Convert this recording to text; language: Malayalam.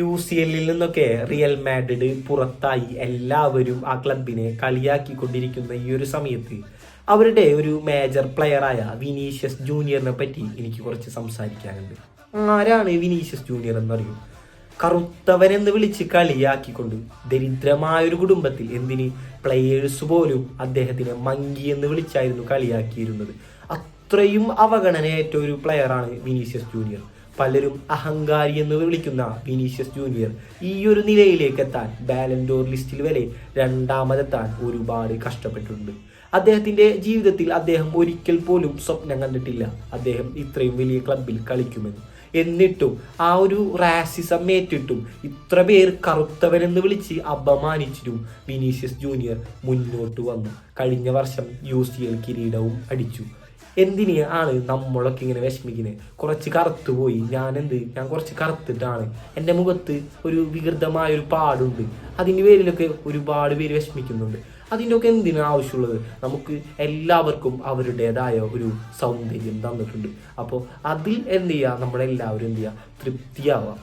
UCL നിന്നൊക്കെ റിയൽ മാഡ്രിഡ് പുറത്തായി എല്ലാവരും ആ ക്ലബിനെ കളിയാക്കിക്കൊണ്ടിരിക്കുന്ന ഈ ഒരു സമയത്ത് അവരുടെ ഒരു മേജർ പ്ലെയറായ വിനീഷ്യസ് ജൂനിയറിനെ പറ്റി എനിക്ക് കുറച്ച് സംസാരിക്കാനുണ്ട്. ആരാണ് വിനീഷ്യസ് ജൂനിയർ എന്നറിയൂ? കറുത്തവനെന്ന് വിളിച്ച് കളിയാക്കിക്കൊണ്ട് ദരിദ്രമായൊരു കുടുംബത്തിൽ എന്തിന് പ്ലെയേഴ്സ് പോലും അദ്ദേഹത്തിനെ മങ്കി എന്ന് വിളിച്ചായിരുന്നു കളിയാക്കിയിരുന്നത്. അത്രയും അവഗണനയേറ്റ ഒരു പ്ലെയറാണ് വിനീഷ്യസ് ജൂനിയർ. പലരും അഹങ്കാരി എന്ന് വിളിക്കുന്ന വിനീഷ്യസ് ജൂനിയർ ഈ ഒരു നിലയിലേക്ക് എത്താൻ ബാലൻഡോർ ലിസ്റ്റിൽ വരെ രണ്ടാമതെത്താൻ ഒരുപാട് കഷ്ടപ്പെട്ടിട്ടുണ്ട്. അദ്ദേഹത്തിന്റെ ജീവിതത്തിൽ അദ്ദേഹം ഒരിക്കൽ പോലും സ്വപ്നം കണ്ടിട്ടില്ല അദ്ദേഹം ഇത്രയും വലിയ ക്ലബിൽ കളിക്കുമെന്ന്. എന്നിട്ടും ആ ഒരു റാസിസം ഏറ്റിട്ടും ഇത്ര പേർ കറുത്തവനെന്ന് വിളിച്ച് അപമാനിച്ചിട്ടും വിനീഷ്യസ് ജൂനിയർ മുന്നോട്ട് വന്നു. കഴിഞ്ഞ വർഷം UCL കിരീടവും അടിച്ചു. എന്തിന് ആണ് നമ്മളൊക്കെ ഇങ്ങനെ വിഷമിക്കുന്നത്? കുറച്ച് കറുത്തു പോയി, ഞാൻ കുറച്ച് കറുത്തിട്ടാണ്, എൻ്റെ മുഖത്ത് ഒരു വികൃതമായ ഒരു പാടുണ്ട്, അതിൻ്റെ പേരിലൊക്കെ ഒരുപാട് പേര് വിഷമിക്കുന്നുണ്ട്. അതിൻ്റെ ഒക്കെ എന്തിനാ ആവശ്യമുള്ളത്? നമുക്ക് എല്ലാവർക്കും അവരുടേതായ ഒരു സൗന്ദര്യം തന്നിട്ടുണ്ട്. അപ്പോൾ അതിൽ എന്ത് ചെയ്യുക, നമ്മളെല്ലാവരും എന്ത് ചെയ്യുക, തൃപ്തിയാവുക.